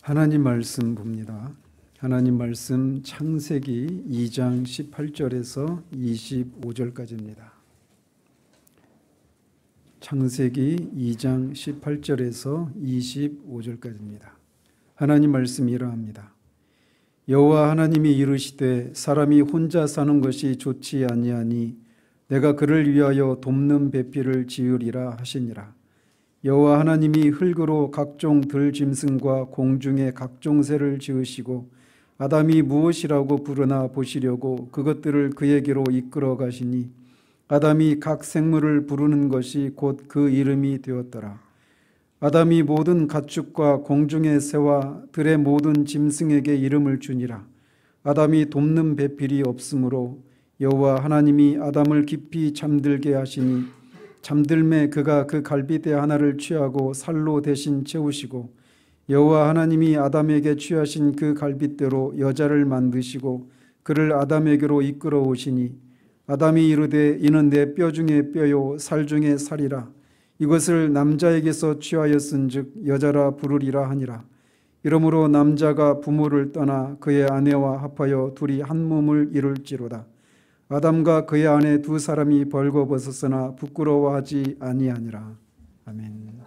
하나님 말씀 봅니다. 하나님 말씀 창세기 2장 18절에서 25절까지입니다. 창세기 2장 18절에서 25절까지입니다. 하나님 말씀이 이러합니다. 여호와 하나님이 이르시되 사람이 혼자 사는 것이 좋지 아니하니 내가 그를 위하여 돕는 배필을 지으리라 하시니라. 여호와 하나님이 흙으로 각종 들짐승과 공중의 각종 새를 지으시고 아담이 무엇이라고 부르나 보시려고 그것들을 그에게로 이끌어 가시니 아담이 각 생물을 부르는 것이 곧 그 이름이 되었더라. 아담이 모든 가축과 공중의 새와 들의 모든 짐승에게 이름을 주니라. 아담이 돕는 배필이 없으므로 여호와 하나님이 아담을 깊이 잠들게 하시니 잠들매 그가 그 갈빗대 하나를 취하고 살로 대신 채우시고 여호와 하나님이 아담에게 취하신 그 갈빗대로 여자를 만드시고 그를 아담에게로 이끌어 오시니 아담이 이르되 이는 내 뼈 중에 뼈요 살 중에 살이라. 이것을 남자에게서 취하였은즉 여자라 부르리라 하니라. 이러므로 남자가 부모를 떠나 그의 아내와 합하여 둘이 한 몸을 이룰지로다. 아담과 그의 아내 두 사람이 벌거벗었으나 부끄러워하지 아니하니라. 아멘.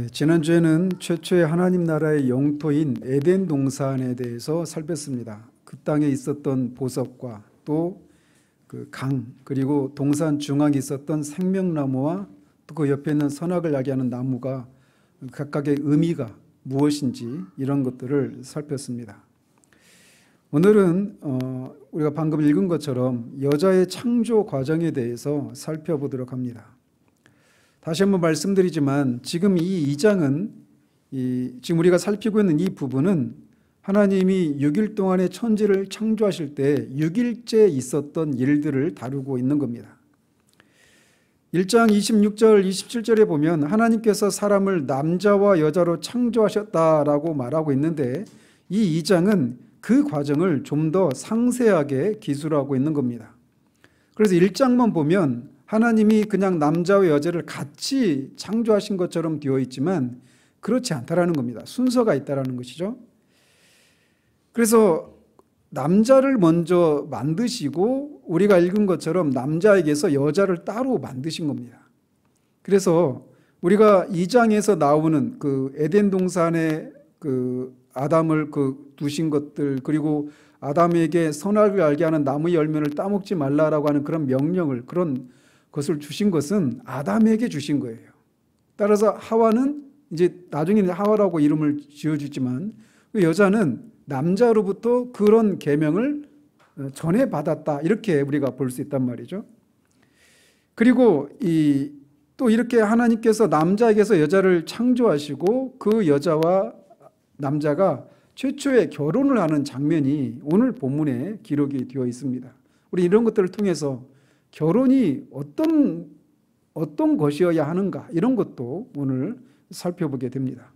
지난주에는 최초의 하나님 나라의 영토인 에덴 동산에 대해서 살폈습니다. 그 땅에 있었던 보석과 또 그 강, 그리고 동산 중앙에 있었던 생명나무와 또 그 옆에 있는 선악을 야기하는 나무가 각각의 의미가 무엇인지 이런 것들을 살폈습니다. 오늘은 우리가 방금 읽은 것처럼 여자의 창조 과정에 대해서 살펴보도록 합니다. 다시 한번 말씀드리지만 지금 이 2장은 지금 우리가 살피고 있는 이 부분은 하나님이 6일 동안의 천지를 창조하실 때 6일째 있었던 일들을 다루고 있는 겁니다. 1장 26절 27절에 보면 하나님께서 사람을 남자와 여자로 창조하셨다라고 말하고 있는데 이 2장은 그 과정을 좀 더 상세하게 기술하고 있는 겁니다. 그래서 1장만 보면 하나님이 그냥 남자와 여자를 같이 창조하신 것처럼 되어 있지만 그렇지 않다라는 겁니다. 순서가 있다라는 것이죠. 그래서 남자를 먼저 만드시고 우리가 읽은 것처럼 남자에게서 여자를 따로 만드신 겁니다. 그래서 우리가 2장에서 나오는 그 에덴 동산에 그 아담을 두신 것들, 그리고 아담에게 선악을 알게 하는 나무 열매를 따먹지 말라라고 하는 그런 명령을, 그런 것을 주신 것은 아담에게 주신 거예요. 따라서 하와는 이제 나중에는 하와라고 이름을 지어주지만 그 여자는 남자로부터 그런 계명을 전해 받았다, 이렇게 우리가 볼 수 있단 말이죠. 그리고 또 이렇게 하나님께서 남자에게서 여자를 창조하시고 그 여자와 남자가 최초의 결혼을 하는 장면이 오늘 본문에 기록이 되어 있습니다. 우리 이런 것들을 통해서 결혼이 어떤 것이어야 하는가, 이런 것도 오늘 살펴보게 됩니다.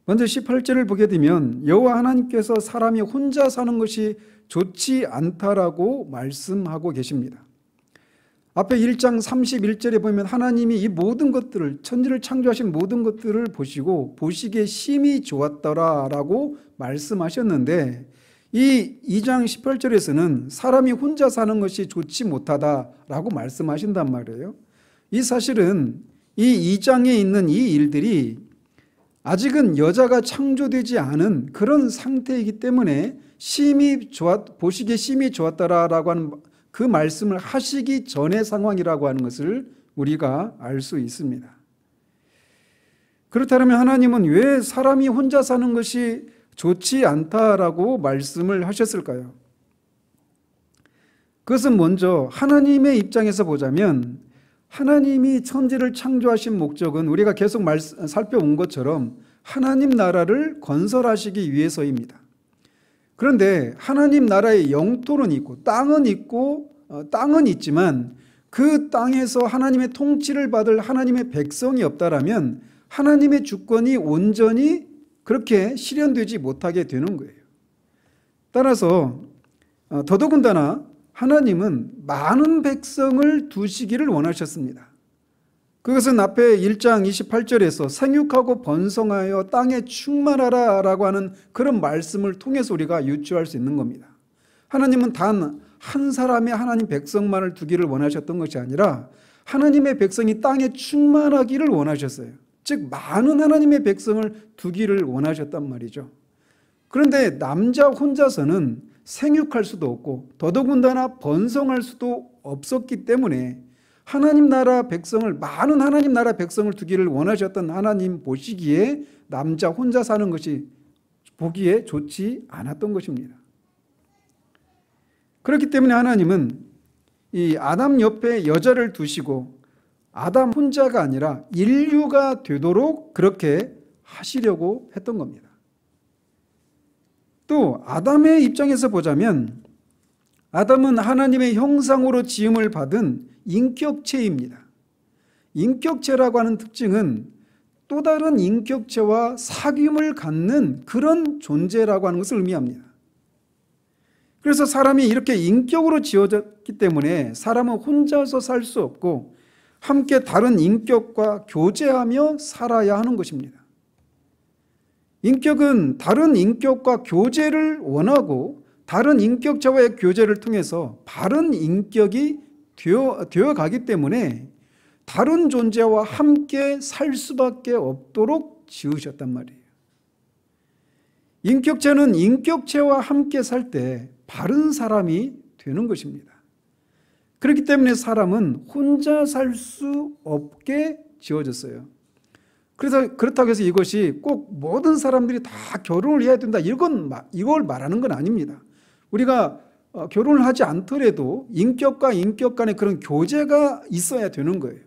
먼저 18절을 보게 되면 여호와 하나님께서 사람이 혼자 사는 것이 좋지 않다라고 말씀하고 계십니다. 앞에 1장 31절에 보면 하나님이 이 모든 것들을, 천지를 창조하신 모든 것들을 보시고 보시기에 심히 좋았더라라고 말씀하셨는데 이 2장 18절에서는 사람이 혼자 사는 것이 좋지 못하다라고 말씀하신단 말이에요. 이 사실은 이 2장에 있는 이 일들이 아직은 여자가 창조되지 않은 그런 상태이기 때문에 보시기에 심히 좋았다라고 하는 그 말씀을 하시기 전의 상황이라고 하는 것을 우리가 알 수 있습니다. 그렇다면 하나님은 왜 사람이 혼자 사는 것이 좋지 않다라고 말씀을 하셨을까요? 그것은 먼저 하나님의 입장에서 보자면 하나님이 천지를 창조하신 목적은 우리가 계속 살펴온 것처럼 하나님 나라를 건설하시기 위해서입니다. 그런데 하나님 나라의 영토는 있고 땅은 있지만 그 땅에서 하나님의 통치를 받을 하나님의 백성이 없다라면 하나님의 주권이 온전히 그렇게 실현되지 못하게 되는 거예요. 따라서 더더군다나 하나님은 많은 백성을 두시기를 원하셨습니다. 그것은 앞에 1장 28절에서 생육하고 번성하여 땅에 충만하라 라고 하는 그런 말씀을 통해서 우리가 유추할 수 있는 겁니다. 하나님은 단 한 사람의 하나님 백성만을 두기를 원하셨던 것이 아니라 하나님의 백성이 땅에 충만하기를 원하셨어요. 즉 많은 하나님의 백성을 두기를 원하셨단 말이죠. 그런데 남자 혼자서는 생육할 수도 없고 더더군다나 번성할 수도 없었기 때문에 하나님 나라 백성을, 많은 하나님 나라 백성을 두기를 원하셨던 하나님 보시기에 남자 혼자 사는 것이 보기에 좋지 않았던 것입니다. 그렇기 때문에 하나님은 이 아담 옆에 여자를 두시고 아담 혼자가 아니라 인류가 되도록 그렇게 하시려고 했던 겁니다. 또 아담의 입장에서 보자면 아담은 하나님의 형상으로 지음을 받은 인격체입니다. 인격체라고 하는 특징은 또 다른 인격체와 사귐을 갖는 그런 존재라고 하는 것을 의미합니다. 그래서 사람이 이렇게 인격으로 지어졌기 때문에 사람은 혼자서 살 수 없고 함께 다른 인격과 교제하며 살아야 하는 것입니다. 인격은 다른 인격과 교제를 원하고 다른 인격체와의 교제를 통해서 바른 인격이 되어 가기 때문에 다른 존재와 함께 살 수밖에 없도록 지으셨단 말이에요. 인격체는 인격체와 함께 살 때 바른 사람이 되는 것입니다. 그렇기 때문에 사람은 혼자 살 수 없게 지어졌어요. 그래서 그렇다고 해서 이것이 꼭 모든 사람들이 다 결혼을 해야 된다, 이걸 말하는 건 아닙니다. 우리가 결혼을 하지 않더라도 인격과 인격 간의 그런 교제가 있어야 되는 거예요.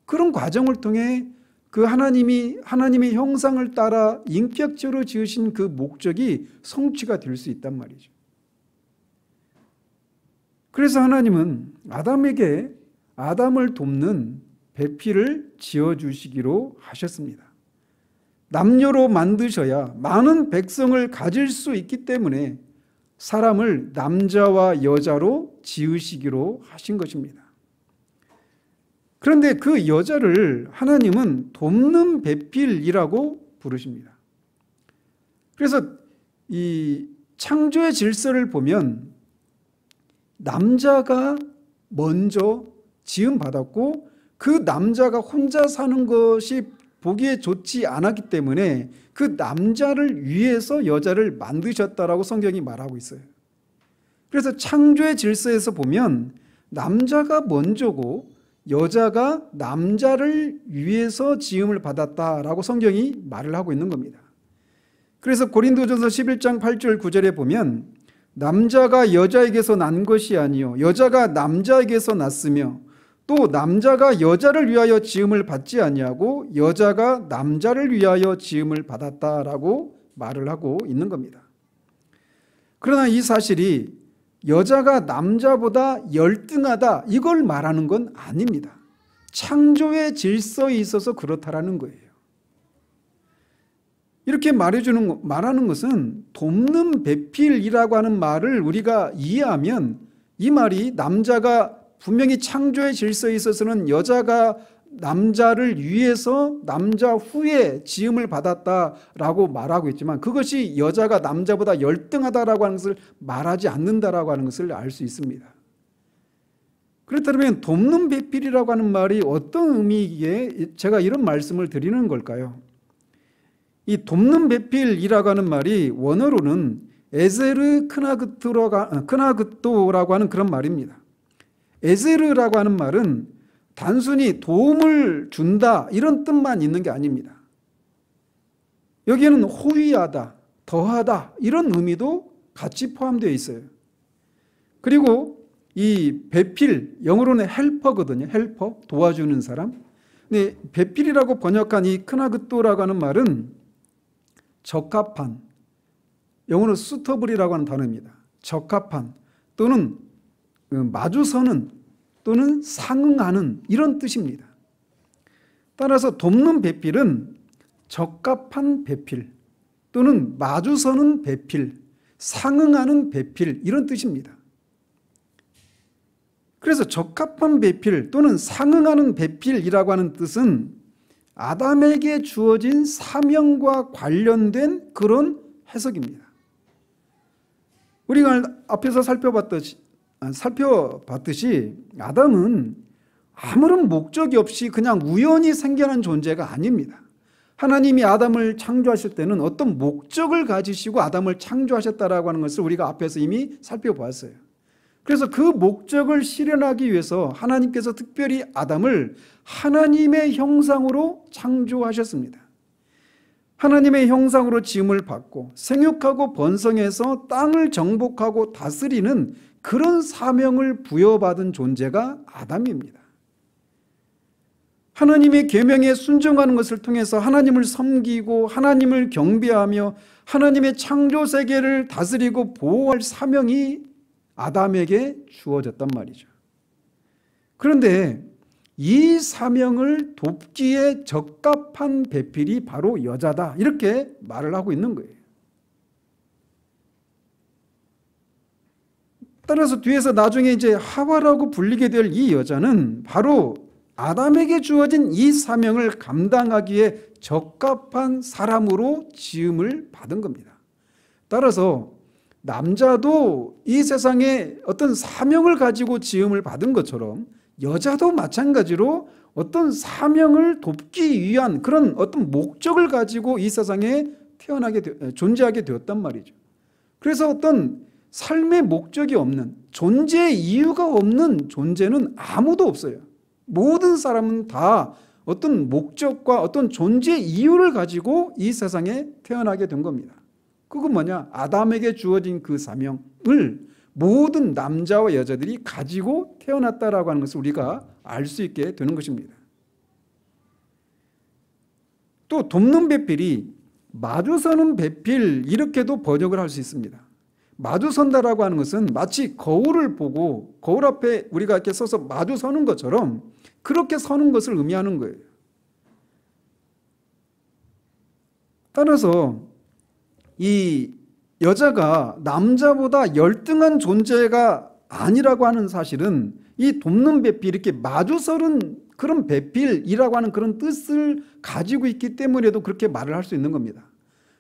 그런 과정을 통해 그 하나님의 형상을 따라 인격체로 지으신 그 목적이 성취가 될 수 있단 말이죠. 그래서 하나님은 아담에게 아담을 돕는 배필을 지어주시기로 하셨습니다. 남녀로 만드셔야 많은 백성을 가질 수 있기 때문에 사람을 남자와 여자로 지으시기로 하신 것입니다. 그런데 그 여자를 하나님은 돕는 배필이라고 부르십니다. 그래서 이 창조의 질서를 보면 남자가 먼저 지음받았고 그 남자가 혼자 사는 것이 보기에 좋지 않았기 때문에 그 남자를 위해서 여자를 만드셨다라고 성경이 말하고 있어요. 그래서 창조의 질서에서 보면 남자가 먼저고 여자가 남자를 위해서 지음을 받았다라고 성경이 말을 하고 있는 겁니다. 그래서 고린도전서 11장 8절 9절에 보면 남자가 여자에게서 난 것이 아니요 여자가 남자에게서 났으며 또 남자가 여자를 위하여 지음을 받지 아니하고 여자가 남자를 위하여 지음을 받았다라고 말을 하고 있는 겁니다. 그러나 이 사실이 여자가 남자보다 열등하다 이걸 말하는 건 아닙니다. 창조의 질서에 있어서 그렇다라는 거예요. 이렇게 말하는 것은 돕는 배필이라고 하는 말을 우리가 이해하면 이 말이 남자가 분명히 창조의 질서에 있어서는 여자가 남자를 위해서 남자 후에 지음을 받았다라고 말하고 있지만 그것이 여자가 남자보다 열등하다라고 하는 것을 말하지 않는다라고 하는 것을 알 수 있습니다. 그렇다면 돕는 배필이라고 하는 말이 어떤 의미이기에 제가 이런 말씀을 드리는 걸까요? 이 돕는 배필이라고 하는 말이 원어로는 에제르 크나그토라고 하는 그런 말입니다. 에제르라고 하는 말은 단순히 도움을 준다 이런 뜻만 있는 게 아닙니다. 여기에는 호위하다, 더하다 이런 의미도 같이 포함되어 있어요. 그리고 이 배필, 영어로는 헬퍼거든요. 헬퍼, 도와주는 사람. 근데 배필이라고 번역한 이 크나그토라고 하는 말은 적합한, 영어로 수터블이라고 하는 단어입니다. 적합한 또는 마주서는 또는 상응하는 이런 뜻입니다. 따라서 돕는 배필은 적합한 배필 또는 마주서는 배필, 상응하는 배필 이런 뜻입니다. 그래서 적합한 배필 또는 상응하는 배필이라고 하는 뜻은 아담에게 주어진 사명과 관련된 그런 해석입니다. 우리가 앞에서 살펴봤듯이 아담은 아무런 목적이 없이 그냥 우연히 생겨난 존재가 아닙니다. 하나님이 아담을 창조하실 때는 어떤 목적을 가지시고 아담을 창조하셨다라고 하는 것을 우리가 앞에서 이미 살펴보았어요. 그래서 그 목적을 실현하기 위해서 하나님께서 특별히 아담을 하나님의 형상으로 창조하셨습니다. 하나님의 형상으로 지음을 받고 생육하고 번성해서 땅을 정복하고 다스리는 그런 사명을 부여받은 존재가 아담입니다. 하나님의 계명에 순종하는 것을 통해서 하나님을 섬기고 하나님을 경배하며 하나님의 창조 세계를 다스리고 보호할 사명이 아담에게 주어졌단 말이죠. 그런데 이 사명을 돕기에 적합한 배필이 바로 여자다, 이렇게 말을 하고 있는 거예요. 따라서 뒤에서 나중에 이제 하와라고 불리게 될 이 여자는 바로 아담에게 주어진 이 사명을 감당하기에 적합한 사람으로 지음을 받은 겁니다. 따라서 남자도 이 세상에 어떤 사명을 가지고 지음을 받은 것처럼 여자도 마찬가지로 어떤 사명을 돕기 위한 그런 어떤 목적을 가지고 이 세상에 존재하게 되었단 말이죠. 그래서 어떤 삶의 목적이 없는, 존재의 이유가 없는 존재는 아무도 없어요. 모든 사람은 다 어떤 목적과 어떤 존재의 이유를 가지고 이 세상에 태어나게 된 겁니다. 그건 뭐냐? 아담에게 주어진 그 사명을 모든 남자와 여자들이 가지고 태어났다라고 하는 것을 우리가 알 수 있게 되는 것입니다. 또 돕는 배필이 마주서는 배필, 이렇게도 번역을 할 수 있습니다. 마주선다라고 하는 것은 마치 거울을 보고 거울 앞에 우리가 이렇게 서서 마주서는 것처럼 그렇게 서는 것을 의미하는 거예요. 따라서 이 여자가 남자보다 열등한 존재가 아니라고 하는 사실은 이 돕는 배필, 이렇게 마주서는 그런 배필이라고 하는 그런 뜻을 가지고 있기 때문에도 그렇게 말을 할 수 있는 겁니다.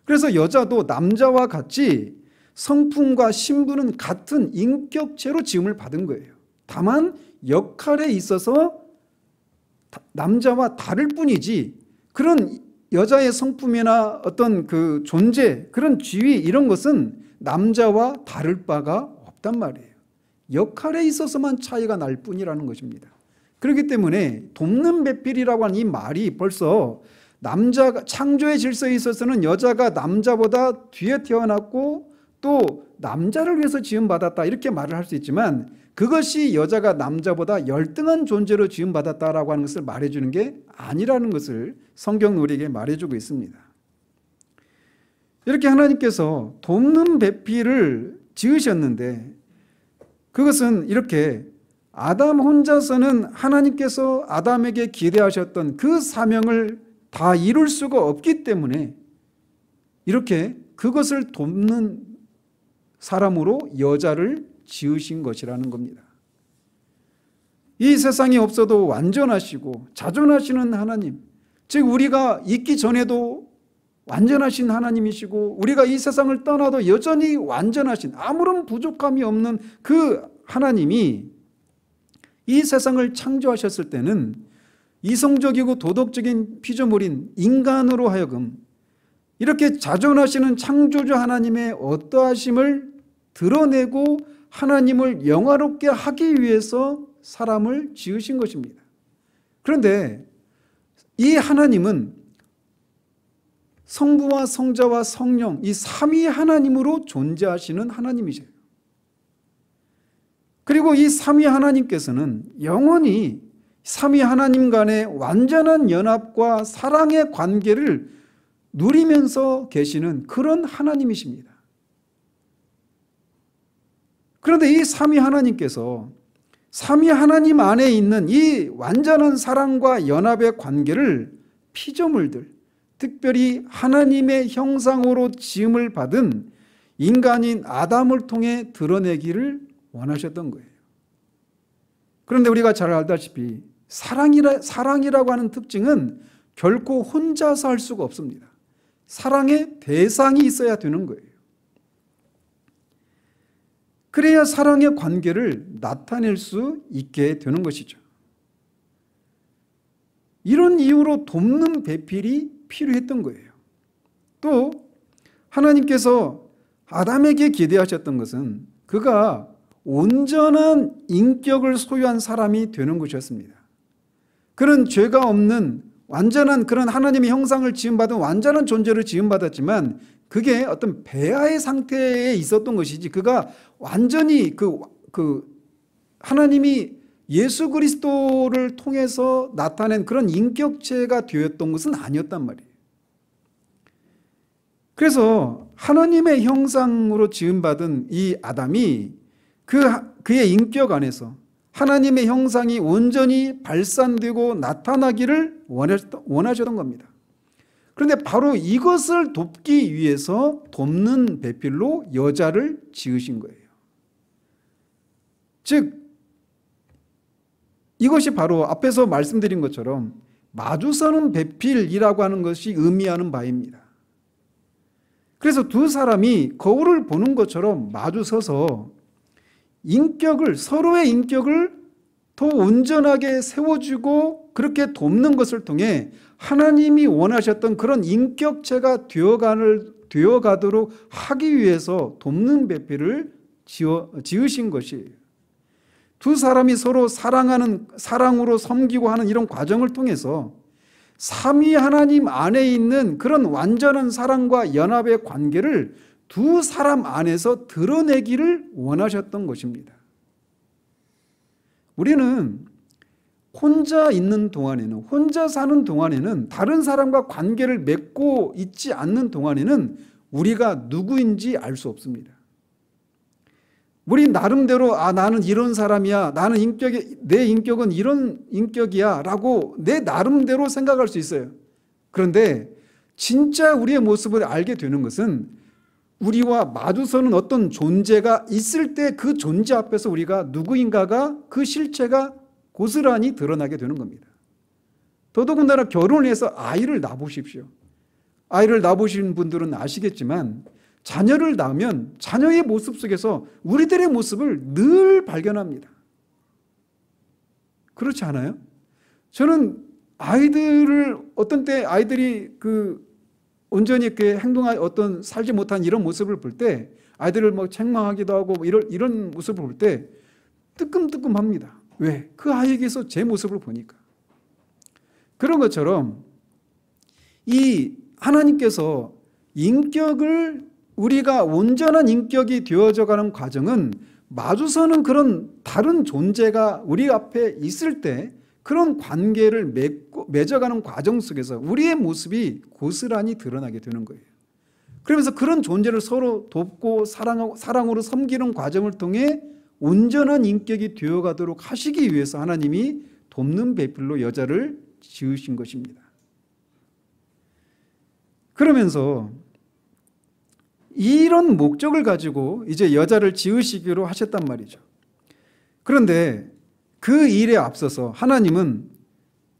그래서 여자도 남자와 같이 성품과 신분은 같은 인격체로 지음을 받은 거예요. 다만 역할에 있어서 남자와 다를 뿐이지 그런 여자의 성품이나 어떤 그 존재, 그런 지위, 이런 것은 남자와 다를 바가 없단 말이에요. 역할에 있어서만 차이가 날 뿐이라는 것입니다. 그렇기 때문에 돕는 배필이라고 하는 이 말이 벌써 남자가 창조의 질서에 있어서는 여자가 남자보다 뒤에 태어났고 또 남자를 위해서 지음받았다, 이렇게 말을 할 수 있지만 그것이 여자가 남자보다 열등한 존재로 지음받았다라고 하는 것을 말해주는 게 아니라는 것을 성경은 우리에게 말해주고 있습니다. 이렇게 하나님께서 돕는 배필을 지으셨는데 그것은 이렇게 아담 혼자서는 하나님께서 아담에게 기대하셨던 그 사명을 다 이룰 수가 없기 때문에 이렇게 그것을 돕는 사람으로 여자를 지으신 것이라는 겁니다. 이 세상이 없어도 완전하시고 자존하시는 하나님, 즉 우리가 있기 전에도 완전하신 하나님이시고 우리가 이 세상을 떠나도 여전히 완전하신, 아무런 부족함이 없는 그 하나님이 이 세상을 창조하셨을 때는 이성적이고 도덕적인 피조물인 인간으로 하여금 이렇게 자존하시는 창조주 하나님의 어떠하심을 드러내고 하나님을 영화롭게 하기 위해서 사람을 지으신 것입니다. 그런데 이 하나님은 성부와 성자와 성령, 이 삼위 하나님으로 존재하시는 하나님이세요. 그리고 이 삼위 하나님께서는 영원히 삼위 하나님 간의 완전한 연합과 사랑의 관계를 누리면서 계시는 그런 하나님이십니다. 그런데 이 삼위 하나님께서 삼위 하나님 안에 있는 이 완전한 사랑과 연합의 관계를 피조물들, 특별히 하나님의 형상으로 지음을 받은 인간인 아담을 통해 드러내기를 원하셨던 거예요. 그런데 우리가 잘 알다시피 사랑이라고 하는 특징은 결코 혼자서 할 수가 없습니다. 사랑의 대상이 있어야 되는 거예요. 그래야 사랑의 관계를 나타낼 수 있게 되는 것이죠. 이런 이유로 돕는 배필이 필요했던 거예요. 또 하나님께서 아담에게 기대하셨던 것은 그가 온전한 인격을 소유한 사람이 되는 것이었습니다. 그런 죄가 없는 완전한 그런 하나님의 형상을 지음받은 완전한 존재를 지음받았지만 그게 어떤 배아의 상태에 있었던 것이지 그가 완전히 하나님이 예수 그리스도를 통해서 나타낸 그런 인격체가 되었던 것은 아니었단 말이에요. 그래서 하나님의 형상으로 지음받은 이 아담이 그의 인격 안에서 하나님의 형상이 온전히 발산되고 나타나기를 원하셨던 겁니다. 그런데 바로 이것을 돕기 위해서 돕는 배필로 여자를 지으신 거예요. 즉 이것이 바로 앞에서 말씀드린 것처럼 마주서는 배필이라고 하는 것이 의미하는 바입니다. 그래서 두 사람이 거울을 보는 것처럼 마주서서 서로의 인격을 더 온전하게 세워주고 그렇게 돕는 것을 통해 하나님이 원하셨던 그런 인격체가 되어가도록 하기 위해서 돕는 배필을 지으신 것이에요. 두 사람이 서로 사랑으로 섬기고 하는 이런 과정을 통해서 삼위 하나님 안에 있는 그런 완전한 사랑과 연합의 관계를 두 사람 안에서 드러내기를 원하셨던 것입니다. 우리는 혼자 있는 동안에는, 혼자 사는 동안에는, 다른 사람과 관계를 맺고 있지 않는 동안에는 우리가 누구인지 알 수 없습니다. 우리 나름대로 나는 이런 사람이야, 내 인격은 이런 인격이야 라고 내 나름대로 생각할 수 있어요. 그런데 진짜 우리의 모습을 알게 되는 것은 우리와 마주서는 어떤 존재가 있을 때 그 존재 앞에서 우리가 누구인가가 그 실체가 고스란히 드러나게 되는 겁니다. 더더군다나 결혼을 해서 아이를 낳아보십시오. 아이를 낳아보신 분들은 아시겠지만 자녀를 낳으면 자녀의 모습 속에서 우리들의 모습을 늘 발견합니다. 그렇지 않아요? 저는 아이들을 어떤 때 아이들이 온전히 이렇게 어떤 살지 못한 이런 모습을 볼 때 아이들을 책망하기도 하고 이런 모습을 볼 때 뜨끔뜨끔합니다. 왜? 그 아이에게서 제 모습을 보니까. 그런 것처럼 이 하나님께서 우리가 온전한 인격이 되어져가는 과정은 마주서는 그런 다른 존재가 우리 앞에 있을 때 그런 관계를 맺어가는 과정 속에서 우리의 모습이 고스란히 드러나게 되는 거예요. 그러면서 그런 존재를 서로 돕고 사랑으로 섬기는 과정을 통해 온전한 인격이 되어가도록 하시기 위해서 하나님이 돕는 배필로 여자를 지으신 것입니다. 그러면서 이런 목적을 가지고 이제 여자를 지으시기로 하셨단 말이죠. 그런데 그 일에 앞서서 하나님은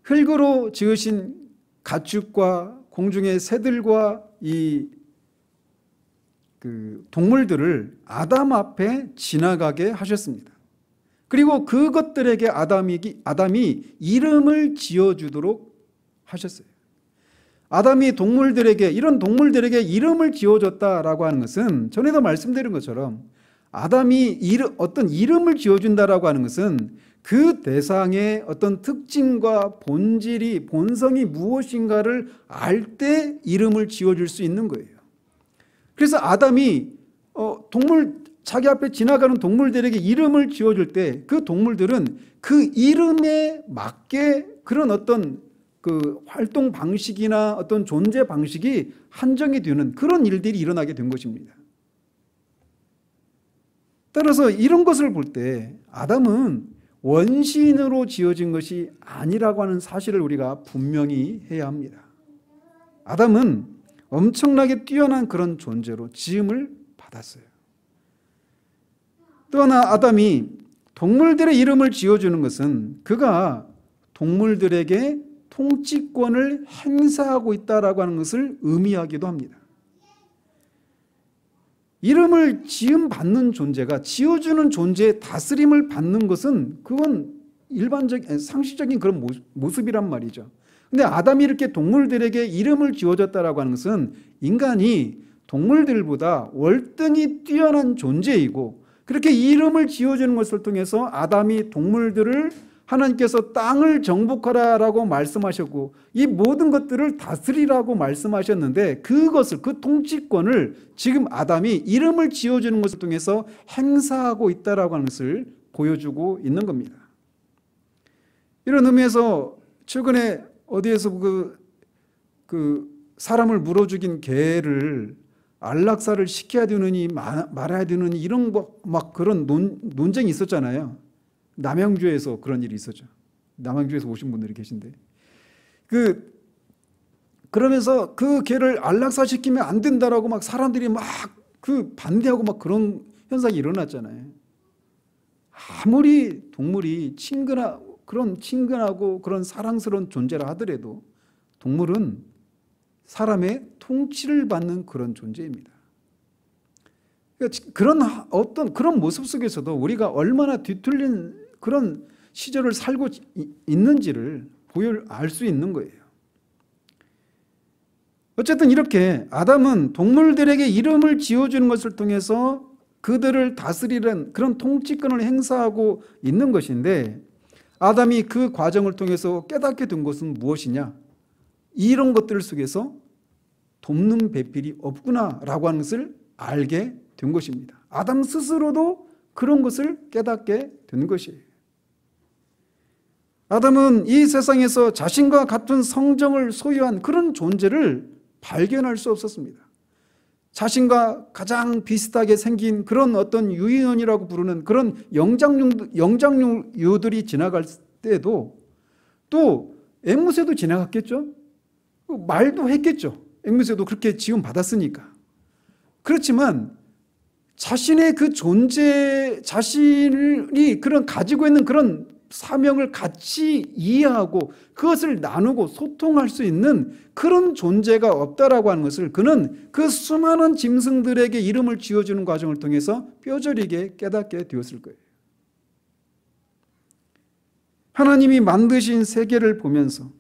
흙으로 지으신 가축과 공중의 새들과 이 동물들을 아담 앞에 지나가게 하셨습니다. 그리고 그것들에게 아담이 이름을 지어주도록 하셨어요. 아담이 이런 동물들에게 이름을 지어줬다라고 하는 것은 전에도 말씀드린 것처럼 아담이 어떤 이름을 지어준다라고 하는 것은 그 대상의 어떤 특징과 본성이 무엇인가를 알 때 이름을 지어줄 수 있는 거예요. 그래서 아담이 자기 앞에 지나가는 동물들에게 이름을 지어줄 때 그 동물들은 그 이름에 맞게 그런 어떤 활동 방식이나 어떤 존재 방식이 한정이 되는 그런 일들이 일어나게 된 것입니다. 따라서 이런 것을 볼 때 아담은 원시인으로 지어진 것이 아니라고 하는 사실을 우리가 분명히 해야 합니다. 아담은 엄청나게 뛰어난 그런 존재로 지음을 받았어요. 또 하나 아담이 동물들의 이름을 지어주는 것은 그가 동물들에게 통치권을 행사하고 있다라고 하는 것을 의미하기도 합니다. 이름을 지음받는 존재가 지어주는 존재의 다스림을 받는 것은 그건 일반적인 상식적인 그런 모습이란 말이죠. 근데 아담이 이렇게 동물들에게 이름을 지어줬다라고 하는 것은 인간이 동물들보다 월등히 뛰어난 존재이고, 그렇게 이름을 지어주는 것을 통해서 아담이 동물들을 하나님께서 땅을 정복하라라고 말씀하셨고 이 모든 것들을 다스리라고 말씀하셨는데, 그것을, 그 통치권을 지금 아담이 이름을 지어주는 것을 통해서 행사하고 있다라고 하는 것을 보여주고 있는 겁니다. 이런 의미에서 최근에 어디에서 그 사람을 물어 죽인 개를 안락사를 시켜야 되느니 말아야 되느니 이런 막 그런 논쟁이 있었잖아요. 남양주에서 그런 일이 있었죠. 남양주에서 오신 분들이 계신데, 그러면서 그 개를 안락사 시키면 안 된다라고 막 사람들이 막 반대하고 막 그런 현상이 일어났잖아요. 아무리 동물이 친근하고 그런 사랑스러운 존재라 하더라도 동물은 사람의 통치를 받는 그런 존재입니다. 그런 모습 속에서도 우리가 얼마나 뒤틀린 그런 시절을 살고 있는지를 알 수 있는 거예요. 어쨌든 이렇게 아담은 동물들에게 이름을 지어주는 것을 통해서 그들을 다스리는 그런 통치권을 행사하고 있는 것인데, 아담이 그 과정을 통해서 깨닫게 된 것은 무엇이냐? 이런 것들 속에서 돕는 배필이 없구나라고 하는 것을 알게 된 것입니다. 아담 스스로도 그런 것을 깨닫게 된 것이에요. 아담은 이 세상에서 자신과 같은 성정을 소유한 그런 존재를 발견할 수 없었습니다. 자신과 가장 비슷하게 생긴 그런 어떤 유인원이라고 부르는 그런 영장류들이 지나갈 때도 또 앵무새도 지나갔겠죠. 말도 했겠죠. 앵무새도 그렇게 지음 받았으니까. 그렇지만 자신의 그 존재, 자신이 그런 가지고 있는 그런 사명을 같이 이해하고 그것을 나누고 소통할 수 있는 그런 존재가 없다라고 하는 것을 그는 그 수많은 짐승들에게 이름을 지어주는 과정을 통해서 뼈저리게 깨닫게 되었을 거예요. 하나님이 만드신 세계를 보면서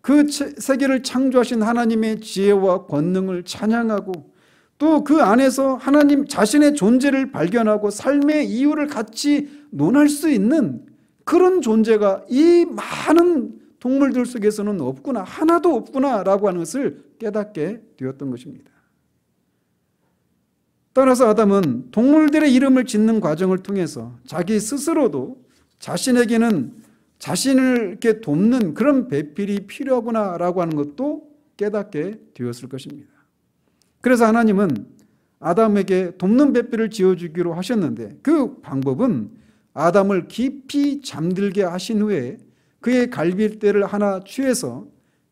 그 세계를 창조하신 하나님의 지혜와 권능을 찬양하고 또 그 안에서 하나님 자신의 존재를 발견하고 삶의 이유를 같이 논할 수 있는 그런 존재가 이 많은 동물들 속에서는 없구나, 하나도 없구나라고 하는 것을 깨닫게 되었던 것입니다. 따라서 아담은 동물들의 이름을 짓는 과정을 통해서 자기 스스로도 자신에게는 자신을 이렇게 돕는 그런 배필이 필요하구나라고 하는 것도 깨닫게 되었을 것입니다. 그래서 하나님은 아담에게 돕는 배필을 지어주기로 하셨는데, 그 방법은 아담을 깊이 잠들게 하신 후에 그의 갈빗대를 하나 취해서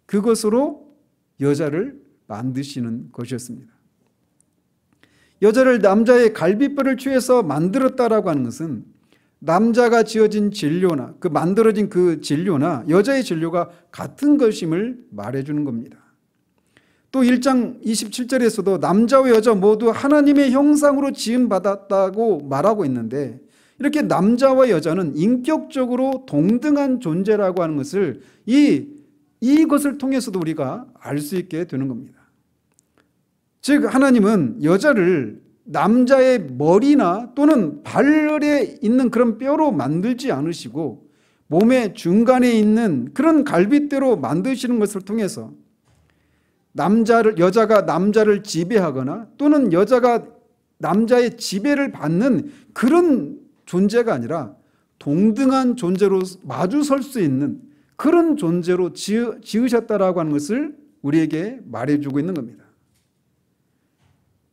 그것으로 여자를 만드시는 것이었습니다. 여자를 남자의 갈빗뼈를 취해서 만들었다라고 하는 것은 남자가 지어진 진료나 그 만들어진 그 진료나 여자의 진료가 같은 것임을 말해주는 겁니다. 또 1장 27절에서도 남자와 여자 모두 하나님의 형상으로 지음받았다고 말하고 있는데, 이렇게 남자와 여자는 인격적으로 동등한 존재라고 하는 것을 이것을 통해서도 우리가 알 수 있게 되는 겁니다. 즉 하나님은 여자를 남자의 머리나 또는 발에 있는 그런 뼈로 만들지 않으시고 몸의 중간에 있는 그런 갈빗대로 만드시는 것을 통해서 여자가 남자를 지배하거나 또는 여자가 남자의 지배를 받는 그런 존재가 아니라 동등한 존재로 마주 설 수 있는 그런 존재로 지으셨다라고 하는 것을 우리에게 말해주고 있는 겁니다.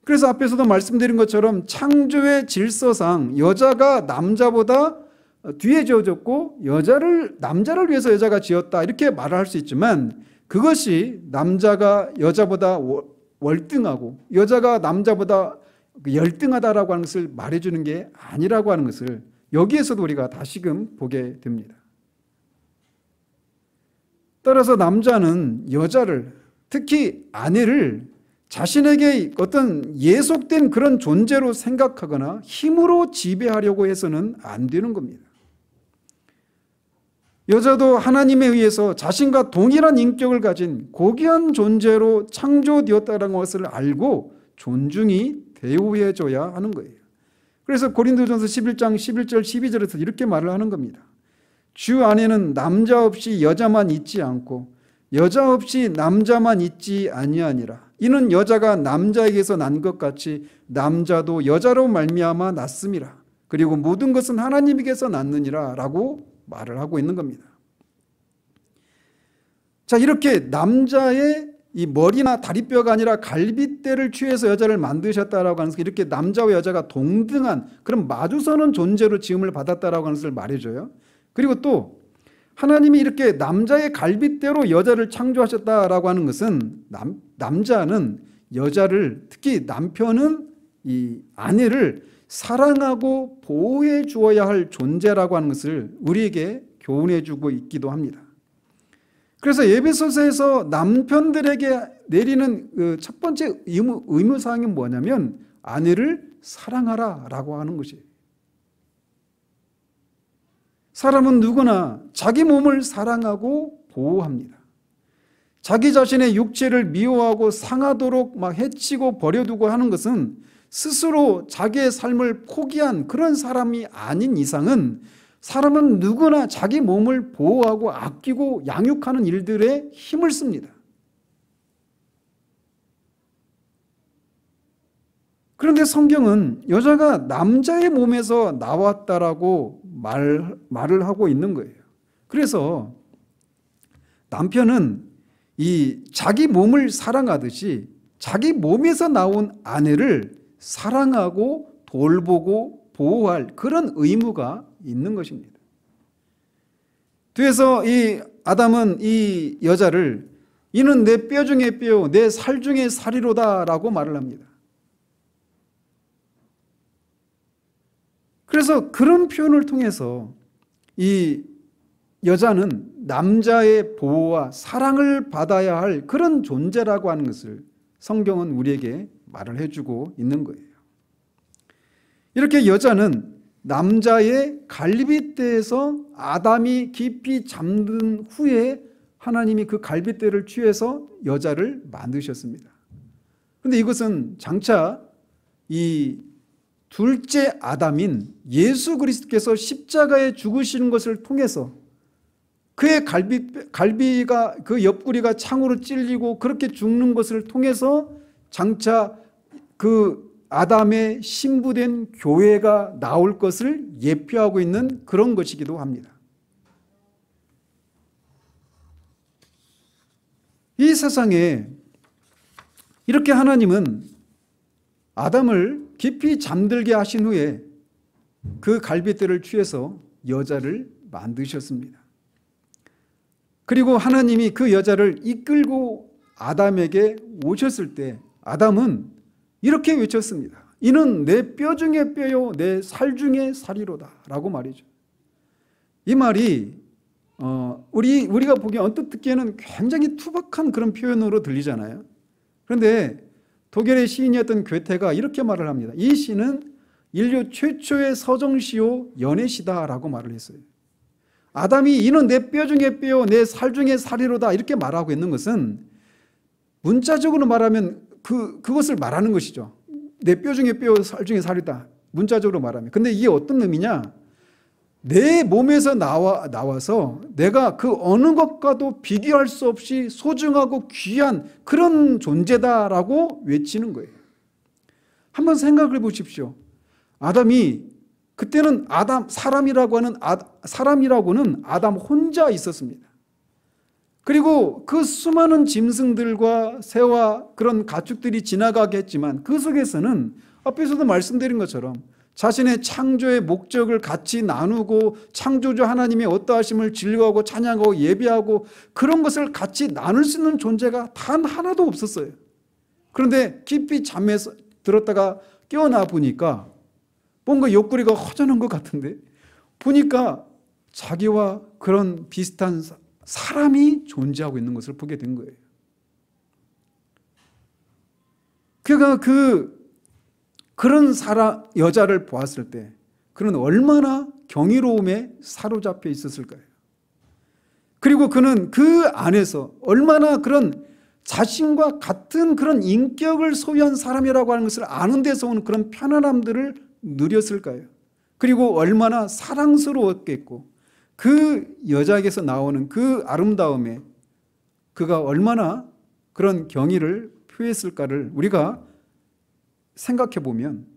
그래서 앞에서도 말씀드린 것처럼 창조의 질서상 여자가 남자보다 뒤에 지어졌고 남자를 위해서 여자가 지었다 이렇게 말을 할 수 있지만, 그것이 남자가 여자보다 월등하고 여자가 남자보다 열등하다라고 하는 것을 말해주는 게 아니라고 하는 것을 여기에서도 우리가 다시금 보게 됩니다. 따라서 남자는 여자를, 특히 아내를 자신에게 어떤 예속된 그런 존재로 생각하거나 힘으로 지배하려고 해서는 안 되는 겁니다. 여자도 하나님에 의해서 자신과 동일한 인격을 가진 고귀한 존재로 창조되었다는 것을 알고 존중이 대우해줘야 하는 거예요. 그래서 고린도전서 11장 11절 12절에서 이렇게 말을 하는 겁니다. 주 안에는 남자 없이 여자만 있지 않고 여자 없이 남자만 있지 아니하니라. 이는 여자가 남자에게서 난 것 같이 남자도 여자로 말미암아 났음이라. 그리고 모든 것은 하나님에게서 났느니라 라고 말을 하고 있는 겁니다. 자, 이렇게 남자의 이 머리나 다리뼈가 아니라 갈빗대를 취해서 여자를 만드셨다라고 하는 것을, 이렇게 남자와 여자가 동등한 그런 마주서는 존재로 지음을 받았다라고 하는 것을 말해줘요. 그리고 또 하나님이 이렇게 남자의 갈빗대로 여자를 창조하셨다라고 하는 것은 남자는 여자를, 특히 남편은 이 아내를 사랑하고 보호해 주어야 할 존재라고 하는 것을 우리에게 교훈해 주고 있기도 합니다. 그래서 에베소서에서 남편들에게 내리는 그 첫 번째 의무사항이 뭐냐면 아내를 사랑하라 라고 하는 것이에요. 사람은 누구나 자기 몸을 사랑하고 보호합니다. 자기 자신의 육체를 미워하고 상하도록 막 해치고 버려두고 하는 것은 스스로 자기의 삶을 포기한 그런 사람이 아닌 이상은 사람은 누구나 자기 몸을 보호하고 아끼고 양육하는 일들에 힘을 씁니다. 그런데 성경은 여자가 남자의 몸에서 나왔다라고 말을 하고 있는 거예요. 그래서 남편은 이 자기 몸을 사랑하듯이 자기 몸에서 나온 아내를 사랑하고 돌보고 보호할 그런 의무가 있는 것입니다. 뒤에서 이 아담은 이 여자를 이는 내 뼈 중에 뼈, 내 살 중에 살이로다 라고 말을 합니다. 그래서 그런 표현을 통해서 이 여자는 남자의 보호와 사랑을 받아야 할 그런 존재라고 하는 것을 성경은 우리에게 말을 해주고 있는 거예요. 이렇게 여자는 남자의 갈빗대에서 아담이 깊이 잠든 후에 하나님이 그 갈빗대를 취해서 여자를 만드셨습니다. 그런데 이것은 장차 이 둘째 아담인 예수 그리스도께서 십자가에 죽으시는 것을 통해서 그의 갈비가 그 옆구리가 창으로 찔리고 그렇게 죽는 것을 통해서 장차 그 아담의 신부된 교회가 나올 것을 예표하고 있는 그런 것이기도 합니다. 이 세상에 이렇게 하나님은 아담을 깊이 잠들게 하신 후에 그 갈빗대를 취해서 여자를 만드셨습니다. 그리고 하나님이 그 여자를 이끌고 아담에게 오셨을 때 아담은 이렇게 외쳤습니다. 이는 내 뼈 중에 뼈요 내 살 중에 살이로다 라고 말이죠. 이 말이 우리가 보기에 언뜻 듣기에는 굉장히 투박한 그런 표현으로 들리잖아요. 그런데 독일의 시인이었던 괴테가 이렇게 말을 합니다. 이 시는 인류 최초의 서정시요 연애시다라고 말을 했어요. 아담이 이는 내 뼈 중에 뼈요 내 살 중에 살이로다 이렇게 말하고 있는 것은 문자적으로 말하면 그것을 말하는 것이죠. 내 뼈 중에 뼈, 살 중에 살이다. 문자적으로 말하면. 근데 이게 어떤 의미냐? 내 몸에서 나와서 내가 그 어느 것과도 비교할 수 없이 소중하고 귀한 그런 존재다라고 외치는 거예요. 한번 생각을 보십시오. 아담이 그때는 사람이라고는 아담 혼자 있었습니다. 그리고 그 수많은 짐승들과 새와 그런 가축들이 지나가게 했지만 그 속에서는 앞에서도 말씀드린 것처럼 자신의 창조의 목적을 같이 나누고 창조주 하나님의 어떠하심을 즐거워하고 찬양하고 예배하고 그런 것을 같이 나눌 수 있는 존재가 단 하나도 없었어요. 그런데 깊이 잠에서 들었다가 깨어나 보니까 뭔가 옆구리가 허전한 것 같은데 보니까 자기와 그런 비슷한 사람이 존재하고 있는 것을 보게 된 거예요. 그가 그런 여자를 보았을 때 그는 얼마나 경이로움에 사로잡혀 있었을까요? 그리고 그는 그 안에서 얼마나 그런 자신과 같은 그런 인격을 소유한 사람이라고 하는 것을 아는 데서 오는 그런 편안함들을 누렸을까요? 그리고 얼마나 사랑스러웠겠고 그 여자에게서 나오는 그 아름다움에 그가 얼마나 그런 경의를 표했을까를 우리가 생각해 보면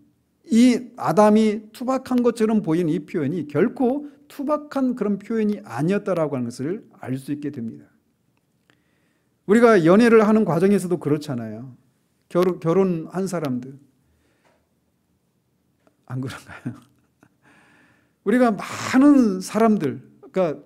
이 아담이 투박한 것처럼 보이는 이 표현이 결코 투박한 그런 표현이 아니었다라고 하는 것을 알 수 있게 됩니다. 우리가 연애를 하는 과정에서도 그렇잖아요. 결혼한 사람들 안 그런가요? 우리가 많은 사람들, 그러니까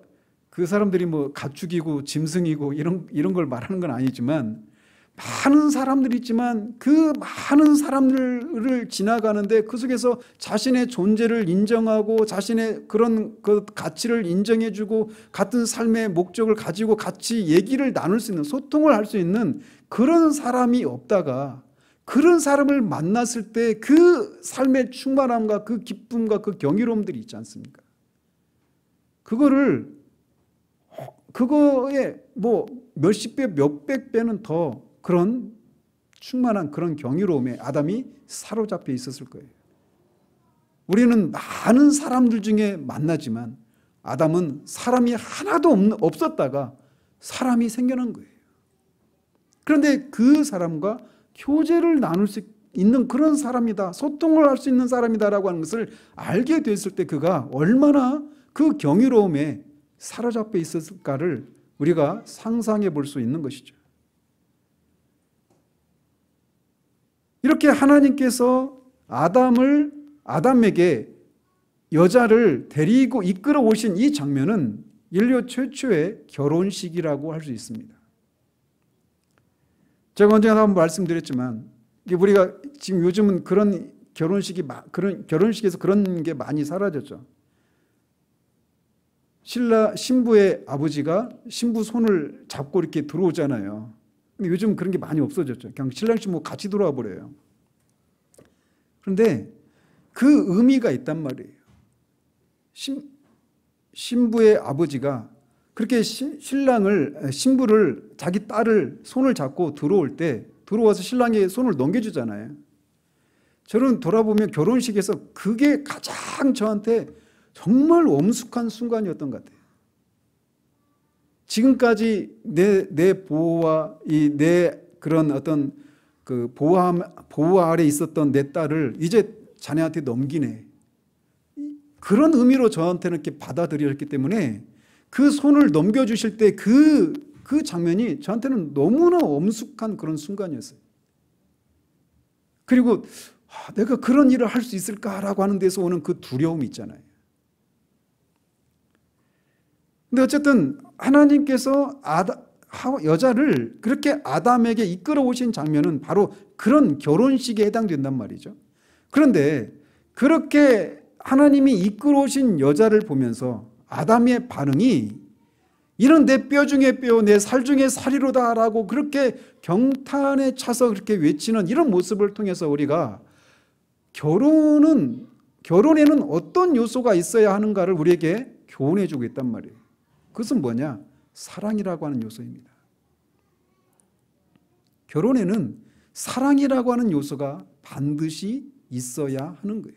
그 사람들이 뭐 가축이고 짐승이고 이런 걸 말하는 건 아니지만 많은 사람들이 있지만 그 많은 사람들을 지나가는데 그 속에서 자신의 존재를 인정하고 자신의 그런 그 가치를 인정해주고 같은 삶의 목적을 가지고 같이 얘기를 나눌 수 있는, 소통을 할 수 있는 그런 사람이 없다가 그런 사람을 만났을 때 그 삶의 충만함과 그 기쁨과 그 경이로움들이 있지 않습니까? 그거에 뭐 몇십 배, 몇백 배는 더 그런 충만한 그런 경이로움에 아담이 사로잡혀 있었을 거예요. 우리는 많은 사람들 중에 만나지만 아담은 사람이 하나도 없었다가 사람이 생겨난 거예요. 그런데 그 사람과 교제를 나눌 수 있는 그런 사람이다, 소통을 할 수 있는 사람이다라고 하는 것을 알게 됐을 때 그가 얼마나 그 경이로움에 사로잡혀 있었을까를 우리가 상상해 볼 수 있는 것이죠. 이렇게 하나님께서 아담에게 여자를 데리고 이끌어 오신 이 장면은 인류 최초의 결혼식이라고 할 수 있습니다. 제가 언젠가 한번 말씀드렸지만 우리가 지금 요즘은 그런 결혼식에서 그런 게 많이 사라졌죠. 신부의 아버지가 신부 손을 잡고 이렇게 들어오잖아요. 근데 요즘 그런 게 많이 없어졌죠. 그냥 신랑 신부 같이 들어와 버려요. 그런데 그 의미가 있단 말이에요. 신부의 아버지가 그렇게 신부를, 자기 딸을 손을 잡고 들어와서 신랑의 손을 넘겨주잖아요. 저는 돌아보면 결혼식에서 그게 가장 저한테 정말 엄숙한 순간이었던 것 같아요. 지금까지 내 보호와 내 그런 어떤 그 보호 아래 있었던 내 딸을 이제 자네한테 넘기네. 그런 의미로 저한테는 이렇게 받아들였기 때문에 그 손을 넘겨주실 때 그 장면이 저한테는 너무나 엄숙한 그런 순간이었어요. 그리고 내가 그런 일을 할 수 있을까라고 하는 데서 오는 그 두려움이 있잖아요. 근데 어쨌든 하나님께서 여자를 그렇게 아담에게 이끌어 오신 장면은 바로 그런 결혼식에 해당된단 말이죠. 그런데 그렇게 하나님이 이끌어 오신 여자를 보면서 아담의 반응이 이런 내 뼈 중에 뼈, 내 살 중에 살이로다라고 그렇게 경탄에 차서 그렇게 외치는 이런 모습을 통해서 우리가 결혼에는 어떤 요소가 있어야 하는가를 우리에게 교훈해 주고 있단 말이에요. 그것은 뭐냐? 사랑이라고 하는 요소입니다. 결혼에는 사랑이라고 하는 요소가 반드시 있어야 하는 거예요.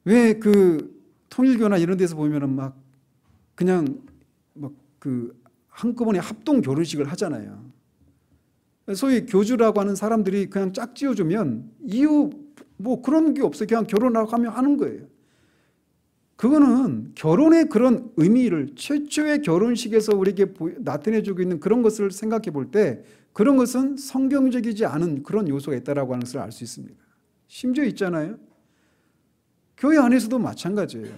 왜 그 통일교나 이런 데서 보면은 막 그냥 막 그 한꺼번에 합동 결혼식을 하잖아요. 소위 교주라고 하는 사람들이 그냥 짝지어주면 이유 뭐 그런 게 없어요. 그냥 결혼하고 하면 하는 거예요. 그거는 결혼의 그런 의미를 최초의 결혼식에서 우리에게 나타내주고 있는 그런 것을 생각해 볼 때 그런 것은 성경적이지 않은 그런 요소가 있다라고 하는 것을 알 수 있습니다. 심지어 있잖아요. 교회 안에서도 마찬가지예요.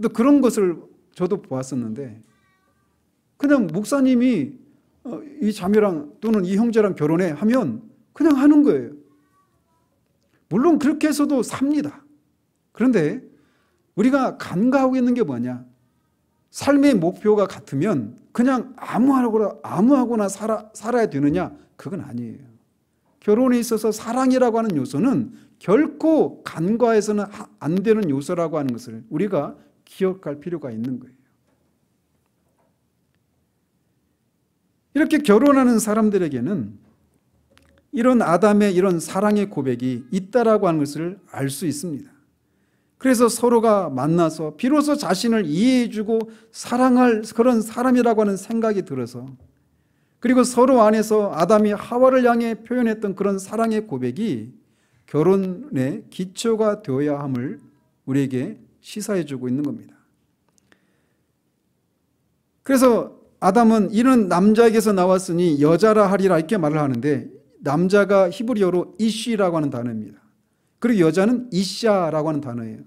또 그런 것을 저도 보았었는데 그냥 목사님이 이 자매랑 또는 이 형제랑 결혼해 하면 그냥 하는 거예요. 물론 그렇게 해서도 삽니다. 그런데 우리가 간과하고 있는 게 뭐냐? 삶의 목표가 같으면 그냥 아무하고나 살아야 되느냐? 그건 아니에요. 결혼에 있어서 사랑이라고 하는 요소는 결코 간과해서는 안 되는 요소라고 하는 것을 우리가 기억할 필요가 있는 거예요. 이렇게 결혼하는 사람들에게는 이런 아담의 이런 사랑의 고백이 있다라고 하는 것을 알 수 있습니다. 그래서 서로가 만나서 비로소 자신을 이해해주고 사랑할 그런 사람이라고 하는 생각이 들어서, 그리고 서로 안에서 아담이 하와를 향해 표현했던 그런 사랑의 고백이 결혼의 기초가 되어야 함을 우리에게 시사해주고 있는 겁니다. 그래서 아담은 이런 남자에게서 나왔으니 여자라 하리라 이렇게 말을 하는데, 남자가 히브리어로 이쉬라고 하는 단어입니다. 그리고 여자는 이샤라고 하는 단어예요.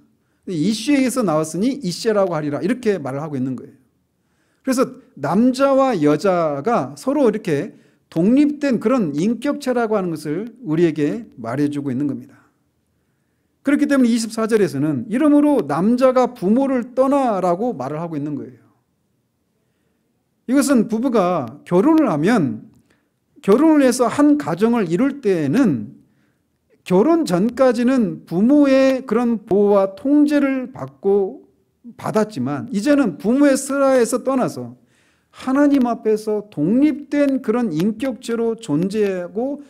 이쉬에서 나왔으니 이샤라고 하리라 이렇게 말을 하고 있는 거예요. 그래서 남자와 여자가 서로 이렇게 독립된 그런 인격체라고 하는 것을 우리에게 말해주고 있는 겁니다. 그렇기 때문에 24절에서는 이러므로 남자가 부모를 떠나라고 말을 하고 있는 거예요. 이것은 부부가 결혼을 하면, 결혼을 해서 한 가정을 이룰 때에는 결혼 전까지는 부모의 그런 보호와 통제를 받았지만 이제는 부모의 슬하에서 떠나서 하나님 앞에서 독립된 그런 인격체로 존재하고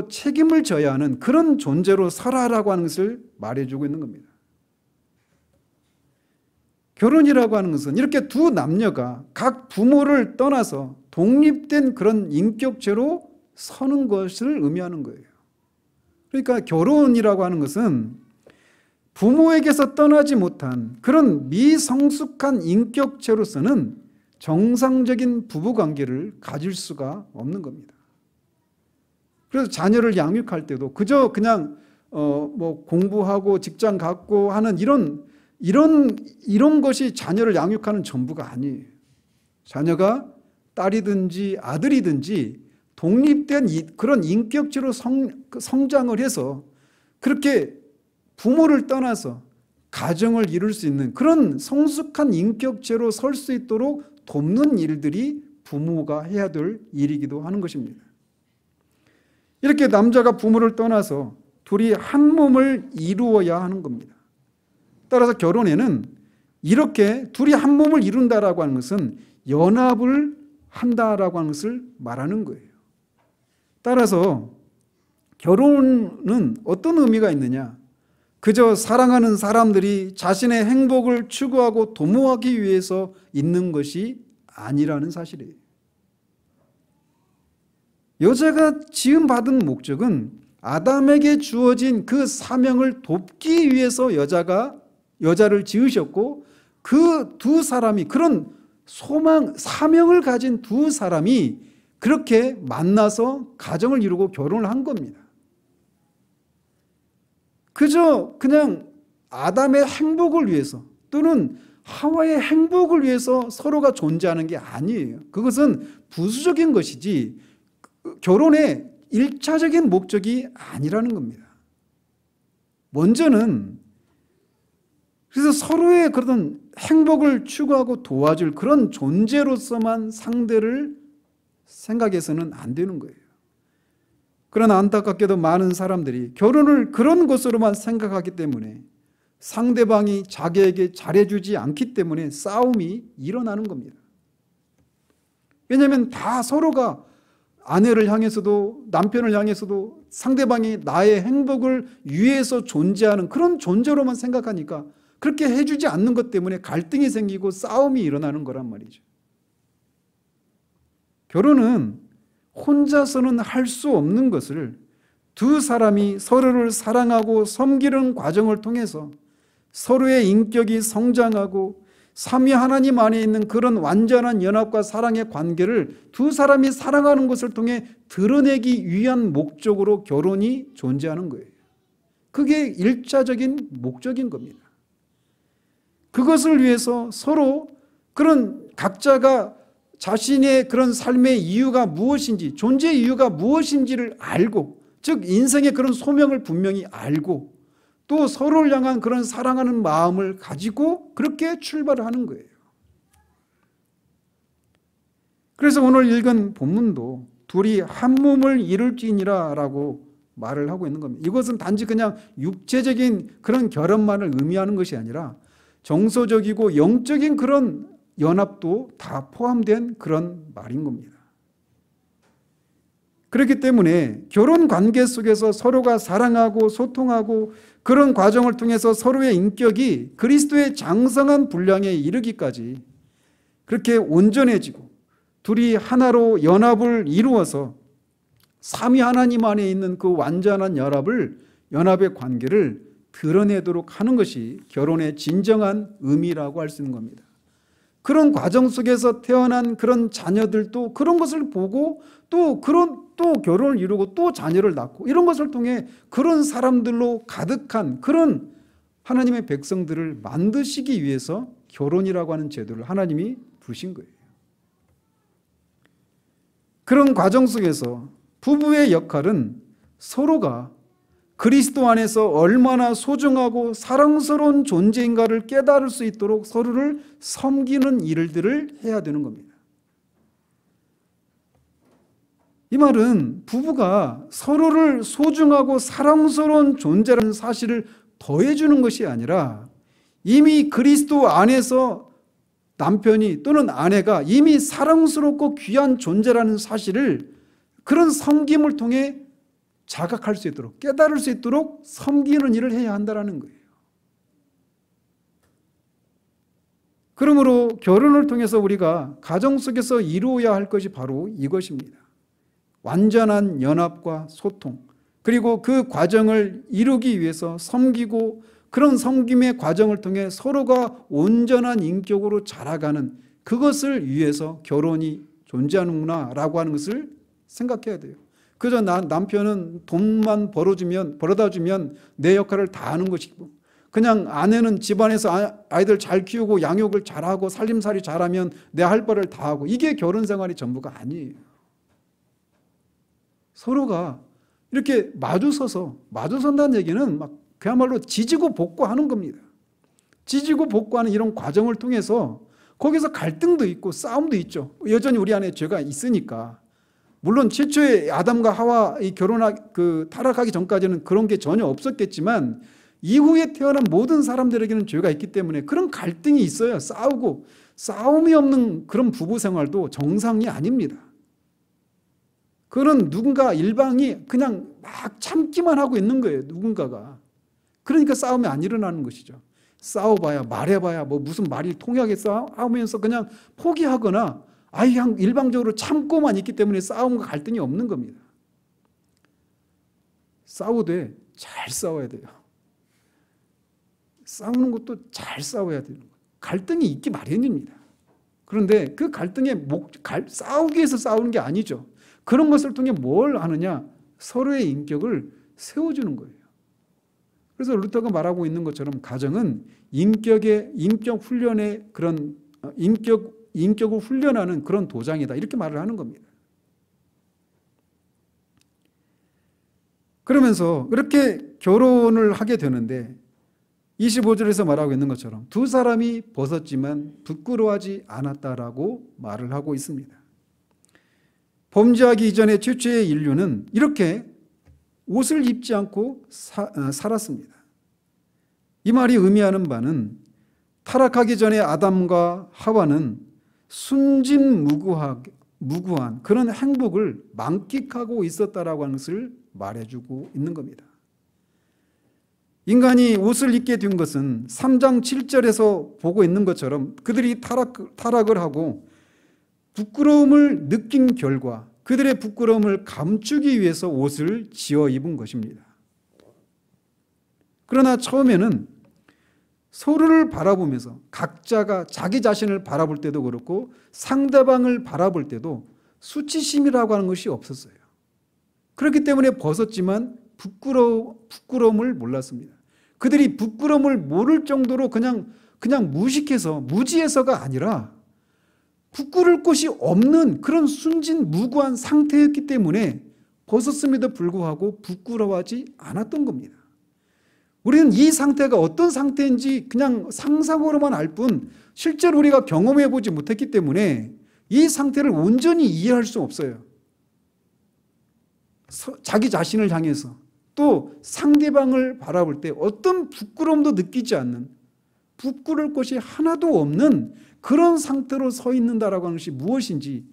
책임을 져야 하는 그런 존재로 살아라고 하는 것을 말해주고 있는 겁니다. 결혼이라고 하는 것은 이렇게 두 남녀가 각 부모를 떠나서 독립된 그런 인격체로 서는 것을 의미하는 거예요. 그러니까 결혼이라고 하는 것은 부모에게서 떠나지 못한 그런 미성숙한 인격체로서는 정상적인 부부관계를 가질 수가 없는 겁니다. 그래서 자녀를 양육할 때도 그저 그냥 공부하고 직장 갖고 하는 이런 것이 자녀를 양육하는 전부가 아니에요. 자녀가 딸이든지 아들이든지 독립된 그런 인격체로 성장을 해서 그렇게 부모를 떠나서 가정을 이룰 수 있는 그런 성숙한 인격체로 설 수 있도록 돕는 일들이 부모가 해야 될 일이기도 하는 것입니다. 이렇게 남자가 부모를 떠나서 둘이 한 몸을 이루어야 하는 겁니다. 따라서 결혼에는 이렇게 둘이 한 몸을 이룬다라고 하는 것은 연합을 한다라고 하는 것을 말하는 거예요. 따라서 결혼은 어떤 의미가 있느냐? 그저 사랑하는 사람들이 자신의 행복을 추구하고 도모하기 위해서 있는 것이 아니라는 사실이에요. 여자가 지음받은 목적은 아담에게 주어진 그 사명을 돕기 위해서 여자를 지으셨고, 그 두 사람이 그런 사명을 가진 두 사람이 그렇게 만나서 가정을 이루고 결혼을 한 겁니다. 그저 그냥 아담의 행복을 위해서 또는 하와의 행복을 위해서 서로가 존재하는 게 아니에요. 그것은 부수적인 것이지 결혼의 1차적인 목적이 아니라는 겁니다. 먼저는 그래서 서로의 그런 행복을 추구하고 도와줄 그런 존재로서만 상대를 생각해서는 안 되는 거예요. 그러나 안타깝게도 많은 사람들이 결혼을 그런 것으로만 생각하기 때문에 상대방이 자기에게 잘해주지 않기 때문에 싸움이 일어나는 겁니다. 왜냐하면 다 서로가 아내를 향해서도 남편을 향해서도 상대방이 나의 행복을 위해서 존재하는 그런 존재로만 생각하니까 그렇게 해주지 않는 것 때문에 갈등이 생기고 싸움이 일어나는 거란 말이죠. 결혼은 혼자서는 할 수 없는 것을 두 사람이 서로를 사랑하고 섬기는 과정을 통해서 서로의 인격이 성장하고 삼위 하나님 안에 있는 그런 완전한 연합과 사랑의 관계를 두 사람이 사랑하는 것을 통해 드러내기 위한 목적으로 결혼이 존재하는 거예요. 그게 1차적인 목적인 겁니다. 그것을 위해서 서로 그런 각자가 자신의 그런 삶의 이유가 무엇인지, 존재의 이유가 무엇인지를 알고 즉 인생의 그런 소명을 분명히 알고 또 서로를 향한 그런 사랑하는 마음을 가지고 그렇게 출발을 하는 거예요. 그래서 오늘 읽은 본문도 둘이 한 몸을 이룰지니라 라고 말을 하고 있는 겁니다. 이것은 단지 그냥 육체적인 그런 결합만을 의미하는 것이 아니라 정서적이고 영적인 그런 연합도 다 포함된 그런 말인 겁니다. 그렇기 때문에 결혼 관계 속에서 서로가 사랑하고 소통하고 그런 과정을 통해서 서로의 인격이 그리스도의 장성한 분량에 이르기까지 그렇게 온전해지고 둘이 하나로 연합을 이루어서 삼위 하나님 안에 있는 그 완전한 연합의 관계를 드러내도록 하는 것이 결혼의 진정한 의미라고 할 수 있는 겁니다. 그런 과정 속에서 태어난 그런 자녀들도 그런 것을 보고 또 결혼을 이루고 또 자녀를 낳고 이런 것을 통해 그런 사람들로 가득한 그런 하나님의 백성들을 만드시기 위해서 결혼이라고 하는 제도를 하나님이 두신 거예요. 그런 과정 속에서 부부의 역할은 서로가 그리스도 안에서 얼마나 소중하고 사랑스러운 존재인가를 깨달을 수 있도록 서로를 섬기는 일들을 해야 되는 겁니다. 이 말은 부부가 서로를 소중하고 사랑스러운 존재라는 사실을 더해주는 것이 아니라 이미 그리스도 안에서 남편이 또는 아내가 이미 사랑스럽고 귀한 존재라는 사실을 그런 섬김을 통해 자각할 수 있도록 깨달을 수 있도록 섬기는 일을 해야 한다는 거예요. 그러므로 결혼을 통해서 우리가 가정 속에서 이루어야 할 것이 바로 이것입니다. 완전한 연합과 소통, 그리고 그 과정을 이루기 위해서 섬기고 그런 섬김의 과정을 통해 서로가 온전한 인격으로 자라가는 그것을 위해서 결혼이 존재하는구나 라고 하는 것을 생각해야 돼요. 그저 남편은 돈만 벌어다 주면 내 역할을 다 하는 것이고 그냥 아내는 집안에서 아이들 잘 키우고 양육을 잘하고 살림살이 잘하면 내 할 바를 다 하고 이게 결혼 생활이 전부가 아니에요. 서로가 이렇게 마주선다는 얘기는 막 그야말로 지지고 볶고하는 겁니다. 지지고 볶고하는 이런 과정을 통해서 거기서 갈등도 있고 싸움도 있죠. 여전히 우리 안에 죄가 있으니까. 물론 최초의 아담과 하와 타락하기 전까지는 그런 게 전혀 없었겠지만 이후에 태어난 모든 사람들에게는 죄가 있기 때문에 그런 갈등이 있어요. 싸우고 싸움이 없는 그런 부부 생활도 정상이 아닙니다. 그런 누군가 일방이 그냥 막 참기만 하고 있는 거예요. 누군가가. 그러니까 싸움이 안 일어나는 것이죠. 싸워봐야 말해봐야 뭐 무슨 말이 통하겠어 하면서 그냥 포기하거나 그냥 일방적으로 참고만 있기 때문에 싸움과 갈등이 없는 겁니다. 싸우되 잘 싸워야 돼요. 싸우는 것도 잘 싸워야 돼요. 갈등이 있기 마련입니다. 그런데 그 갈등에 싸우기 위해서 싸우는 게 아니죠. 그런 것을 통해 뭘 하느냐? 서로의 인격을 세워주는 거예요. 그래서 루터가 말하고 있는 것처럼 가정은 인격 훈련의 그런 인격을 훈련하는 그런 도장이다. 이렇게 말을 하는 겁니다. 그러면서 그렇게 결혼을 하게 되는데 25절에서 말하고 있는 것처럼 두 사람이 벗었지만 부끄러워하지 않았다라고 말을 하고 있습니다. 범죄하기 이전의 최초의 인류는 이렇게 옷을 입지 않고 살았습니다. 이 말이 의미하는 바는 타락하기 전에 아담과 하와는 순진무구한 그런 행복을 만끽하고 있었다라고 하는 것을 말해주고 있는 겁니다. 인간이 옷을 입게 된 것은 3장 7절에서 보고 있는 것처럼 그들이 타락을 하고 부끄러움을 느낀 결과 그들의 부끄러움을 감추기 위해서 옷을 지어 입은 것입니다. 그러나 처음에는 서로를 바라보면서 각자가 자기 자신을 바라볼 때도 그렇고 상대방을 바라볼 때도 수치심이라고 하는 것이 없었어요. 그렇기 때문에 벗었지만 부끄러움을 몰랐습니다. 그들이 부끄러움을 모를 정도로 그냥 무식해서 무지해서가 아니라 부끄러울 것이 없는 그런 순진무구한 상태였기 때문에 벗었음에도 불구하고 부끄러워하지 않았던 겁니다. 우리는 이 상태가 어떤 상태인지 그냥 상상으로만 알 뿐 실제로 우리가 경험해 보지 못했기 때문에 이 상태를 온전히 이해할 수 없어요. 자기 자신을 향해서 또 상대방을 바라볼 때 어떤 부끄러움도 느끼지 않는, 부끄러울 것이 하나도 없는 그런 상태로 서 있는다라고 하는 것이 무엇인지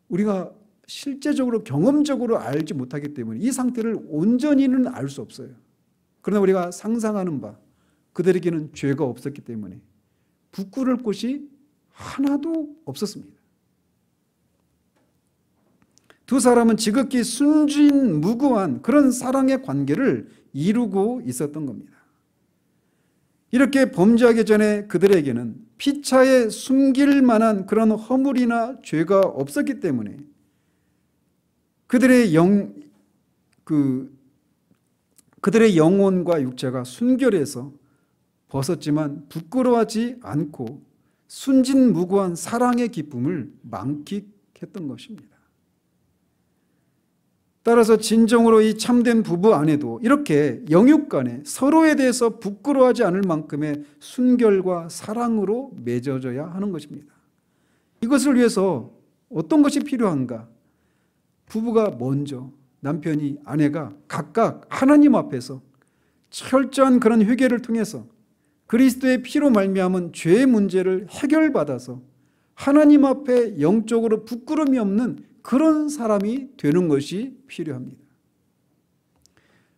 우리가 실제적으로 경험적으로 알지 못하기 때문에 이 상태를 온전히는 알 수 없어요. 그러나 우리가 상상하는 바 그들에게는 죄가 없었기 때문에 부끄러울 것이 하나도 없었습니다. 두 사람은 지극히 순진무구한 그런 사랑의 관계를 이루고 있었던 겁니다. 이렇게 범죄하기 전에 그들에게는 피차에 숨길 만한 그런 허물이나 죄가 없었기 때문에 그들의 영혼과 육체가 순결해서 벗었지만 부끄러워하지 않고 순진무구한 사랑의 기쁨을 만끽했던 것입니다. 따라서 진정으로 이 참된 부부 안에도 이렇게 영육 간에 서로에 대해서 부끄러워하지 않을 만큼의 순결과 사랑으로 맺어져야 하는 것입니다. 이것을 위해서 어떤 것이 필요한가? 부부가 먼저, 남편이 아내가 각각 하나님 앞에서 철저한 그런 회개를 통해서 그리스도의 피로 말미암은 죄의 문제를 해결받아서 하나님 앞에 영적으로 부끄러움이 없는 그런 사람이 되는 것이 필요합니다.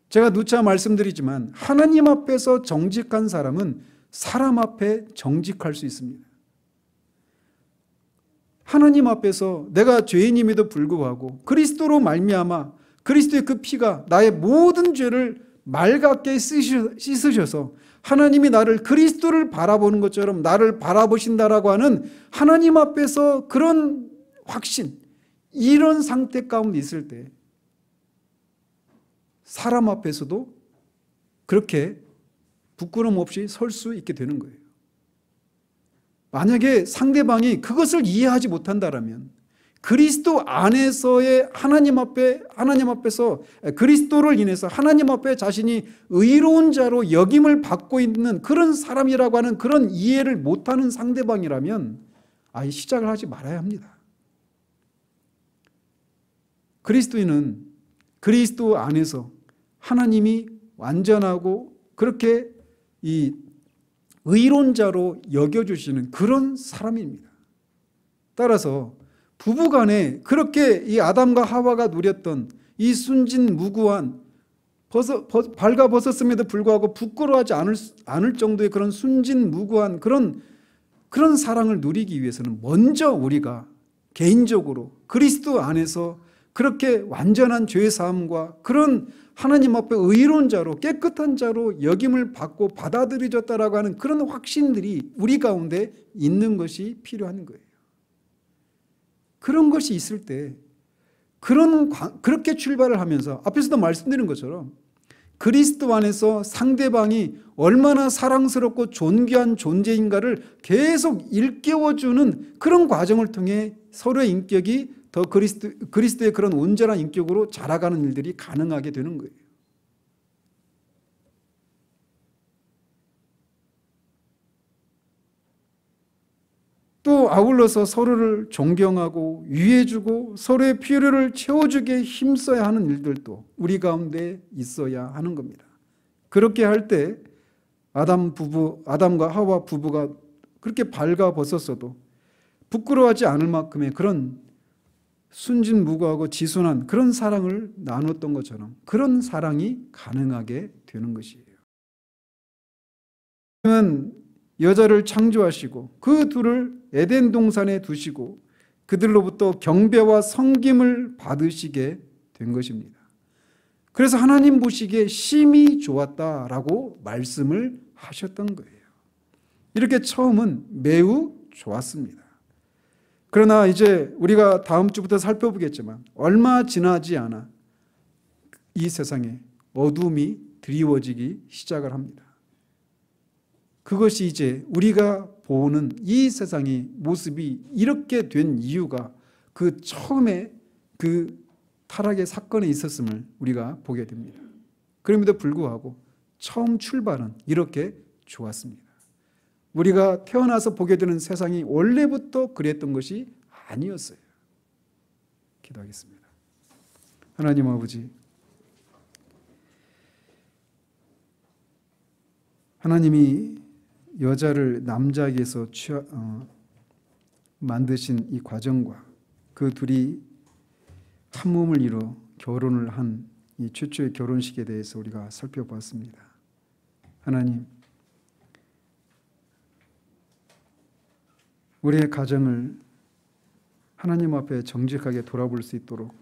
제가 누차 말씀드리지만 하나님 앞에서 정직한 사람은 사람 앞에 정직할 수 있습니다. 하나님 앞에서 내가 죄인임에도 불구하고 그리스도로 말미암아 그리스도의 그 피가 나의 모든 죄를 맑게 씻으셔서 하나님이 나를 그리스도를 바라보는 것처럼 나를 바라보신다라고 하는 하나님 앞에서 그런 확신, 이런 상태 가운데 있을 때 사람 앞에서도 그렇게 부끄러움 없이 설 수 있게 되는 거예요. 만약에 상대방이 그것을 이해하지 못한다면 그리스도 안에서의 하나님 앞에서 그리스도를 인해서 하나님 앞에 자신이 의로운 자로 여김을 받고 있는 그런 사람이라고 하는 그런 이해를 못하는 상대방이라면 아예 시작을 하지 말아야 합니다. 그리스도인은 그리스도 안에서 하나님이 완전하고 그렇게 이 의로운 자로 여겨주시는 그런 사람입니다. 따라서 부부간에 그렇게 이 아담과 하와가 누렸던 이 순진무구한 발가벗었음에도 불구하고 부끄러워하지 않을 정도의 그런 순진무구한 그런 사랑을 누리기 위해서는 먼저 우리가 개인적으로 그리스도 안에서 그렇게 완전한 죄사함과 그런 하나님 앞에 의로운 자로 깨끗한 자로 여김을 받고 받아들여졌다라고 하는 그런 확신들이 우리 가운데 있는 것이 필요한 거예요. 그런 것이 있을 때 그렇게 출발을 하면서 앞에서도 말씀드린 것처럼 그리스도 안에서 상대방이 얼마나 사랑스럽고 존귀한 존재인가를 계속 일깨워주는 그런 과정을 통해 서로의 인격이 더 그리스도의 그런 온전한 인격으로 자라가는 일들이 가능하게 되는 거예요. 또 아울러서 서로를 존경하고 위해주고 서로의 필요를 채워주기에 힘써야 하는 일들도 우리 가운데 있어야 하는 겁니다. 그렇게 할 때 아담과 하와 부부가 그렇게 발가벗었어도 부끄러워하지 않을 만큼의 그런 순진무구하고 지순한 그런 사랑을 나눴던 것처럼 그런 사랑이 가능하게 되는 것이에요. 하나님은 여자를 창조하시고 그 둘을 에덴 동산에 두시고 그들로부터 경배와 섬김을 받으시게 된 것입니다. 그래서 하나님 보시기에 심히 좋았다라고 말씀을 하셨던 거예요. 이렇게 처음은 매우 좋았습니다. 그러나 이제 우리가 다음 주부터 살펴보겠지만 얼마 지나지 않아 이 세상에 어둠이 드리워지기 시작을 합니다. 그것이 이제 우리가 보는 이 세상의 모습이 이렇게 된 이유가 그 처음에 그 타락의 사건이 있었음을 우리가 보게 됩니다. 그럼에도 불구하고 처음 출발은 이렇게 좋았습니다. 우리가 태어나서 보게 되는 세상이 원래부터 그랬던 것이 아니었어요. 기도하겠습니다. 하나님 아버지, 하나님이 여자를 남자에게서 만드신 이 과정과 그 둘이 한 몸을 이뤄 결혼을 한 이 최초의 결혼식에 대해서 우리가 살펴봤습니다. 하나님, 우리의 가정을 하나님 앞에 정직하게 돌아볼 수 있도록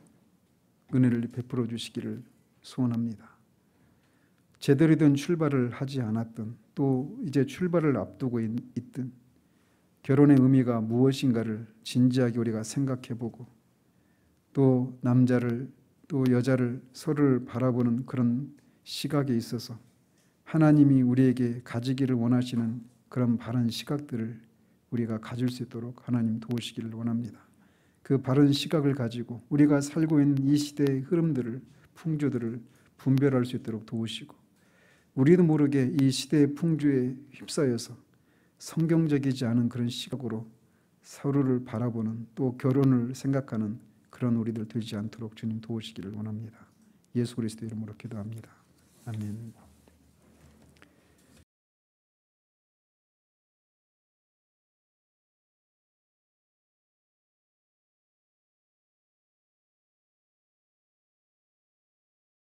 은혜를 베풀어 주시기를 소원합니다. 제대로 된 출발을 하지 않았던, 또 이제 출발을 앞두고 있든 결혼의 의미가 무엇인가를 진지하게 우리가 생각해보고, 또 남자를 또 여자를 서로를 바라보는 그런 시각에 있어서 하나님이 우리에게 가지기를 원하시는 그런 바른 시각들을 우리가 가질 수 있도록 하나님 도우시기를 원합니다. 그 바른 시각을 가지고 우리가 살고 있는 이 시대의 흐름들을, 풍조들을 분별할 수 있도록 도우시고, 우리도 모르게 이 시대의 풍조에 휩싸여서 성경적이지 않은 그런 시각으로 서로를 바라보는, 또 결혼을 생각하는 그런 우리들 되지 않도록 주님 도우시기를 원합니다. 예수 그리스도 이름으로 기도합니다. 아멘.